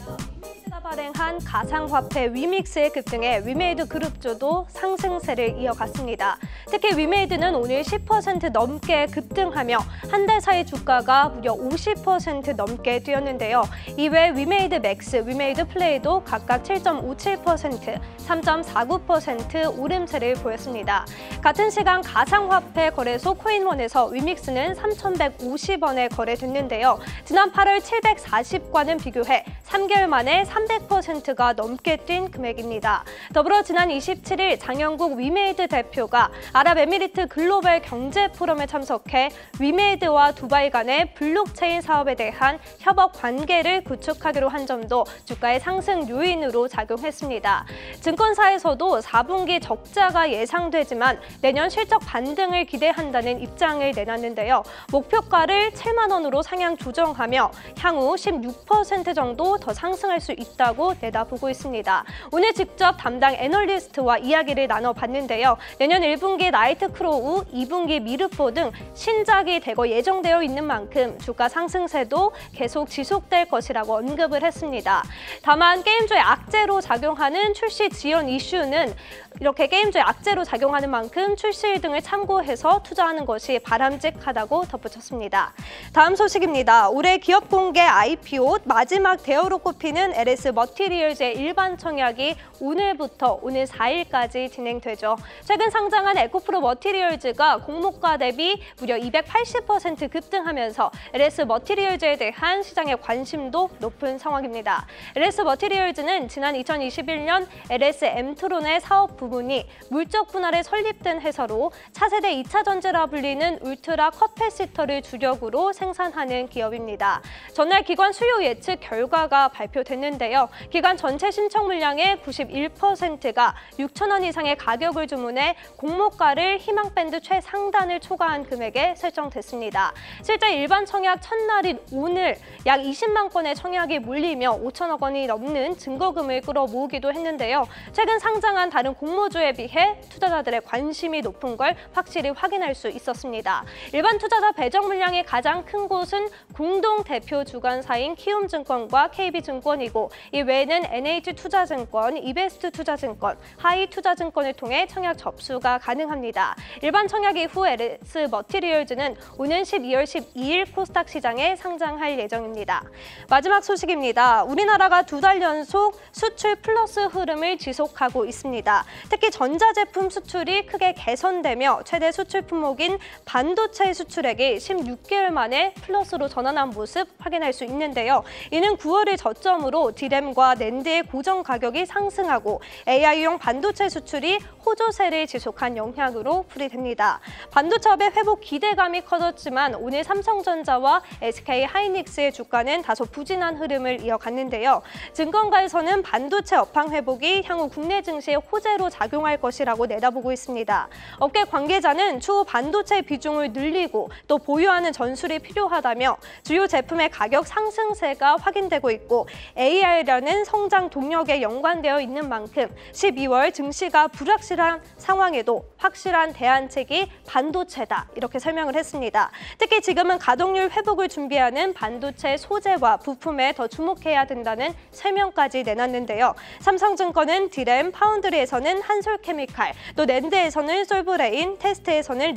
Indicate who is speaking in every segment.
Speaker 1: 위메이드가 발행한 가상화폐 위믹스의 급등에 위메이드 그룹주도 상승세를 이어갔습니다. 특히 위메이드는 오늘 10% 넘게 급등하며 한 달 사이 주가가 무려 50% 넘게 뛰었는데요. 이외 위메이드 맥스, 위메이드 플레이도 각각 7.57%, 3.49% 오름세를 보였습니다. 같은 시간 가상화폐 거래소 코인원에서 위믹스는 3,150원에 거래됐는데요. 지난 8월 740과는 비교해 3개월 만에 300%가 넘게 뛴 금액입니다. 더불어 지난 27일 장영국 위메이드 대표가 아랍에미리트 글로벌 경제 포럼에 참석해 위메이드와 두바이 간의 블록체인 사업에 대한 협업 관계를 구축하기로 한 점도 주가의 상승 요인으로 작용했습니다. 증권사에서도 4분기 적자가 예상되지만 내년 실적 반등을 기대한다는 입장을 내놨는데요. 목표가를 7만 원으로 상향 조정하며 향후 16% 정도 더 상승할 수 있다고 내다보고 있습니다. 오늘 직접 담당 애널리스트와 이야기를 나눠봤는데요. 내년 1분기 나이트크로우, 2분기 미르포 등 신작이 대거 예정되어 있는 만큼 주가 상승세도 계속 지속될 것이라고 언급을 했습니다. 다만 게임주의 악재로 작용하는 출시 지연 이슈는 이렇게 게임주의 악재로 작용하는 만큼 출시일 등을 참고해서 투자하는 것이 바람직하다고 덧붙였습니다. 다음 소식입니다. 올해 기업 공개 IPO 마지막 대어로 꼽히는 LS 머티리얼즈의 일반 청약이 오늘부터 오늘 4일까지 진행되죠. 최근 상장한 에코프로 머티리얼즈가 공모가 대비 무려 280% 급등하면서 LS 머티리얼즈에 대한 시장의 관심도 높은 상황입니다. LS 머티리얼즈는 지난 2021년 LS 엠트론의 사업 부분이 물적 분할에 설립된 회사로 차세대 2차 전지라 불리는 울트라 커패시터를 주력으로 생산하는 기업입니다. 전날 기관 수요 예측 결과가 발표됐는데요. 기관 전체 신청 물량의 91%가 6천 원 이상의 가격을 주문해 공모가를 희망밴드 최상단을 초과한 금액에 설정됐습니다. 실제 일반 청약 첫날인 오늘 약 20만 건의 청약이 몰리며 5천억 원이 넘는 증거금을 끌어모으기도 했는데요. 최근 상장한 다른 공모주에 비해 투자자들의 관심이 높은 걸 확실히 확인할 수 있었습니다. 일반 투자자 배정 물량이 가장 큰 곳은 공동 대표 주관사인 키움증권과 KB증권이고 이 외에는 NH투자증권, 이베스트투자증권, 하이투자증권을 통해 청약 접수가 가능합니다. 일반 청약 이후 LS 머티리얼즈는 오는 12월 12일 코스닥 시장에 상장할 예정입니다. 마지막 소식입니다. 우리나라가 2달 연속 수출 플러스 흐름을 지속하고 있습니다. 특히 전자제품 수출이 크게 개선되며 최대 수출 품목인 반도체 수출액이 16개월 만에 플러스로 전환한 모습 확인할 수 있는데요. 이는 9월을 저점으로 디램과 낸드의 고정 가격이 상승하고 AI용 반도체 수출이 호조세를 지속한 영향으로 풀이됩니다. 반도체업의 회복 기대감이 커졌지만 오늘 삼성전자와 SK하이닉스의 주가는 다소 부진한 흐름을 이어갔는데요. 증권가에서는 반도체 업황 회복이 향후 국내 증시에 호재로 작용할 것이라고 내다보고 있습니다. 업계 관계자는 추후 반도체 비중을 늘리고 또 보유하는 전술이 필요하다며 주요 제품의 가격 상승세가 확인되고 있고 AI라는 성장 동력에 연관되어 있는 만큼 12월 증시가 불확실한 상황에도 확실한 대안책이 반도체다 이렇게 설명을 했습니다. 특히 지금은 가동률 회복을 준비하는 반도체 소재와 부품에 더 주목해야 된다는 설명까지 내놨는데요. 삼성증권은 디램, 파운드리에서는 한솔케미칼, 또 낸드에서는 솔브레인, 테스트에서는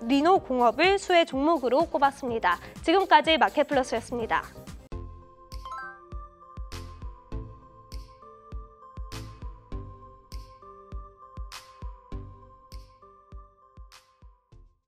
Speaker 1: 리노공업을 수혜 종목으로 꼽았습니다. 지금까지 마켓플러스였습니다.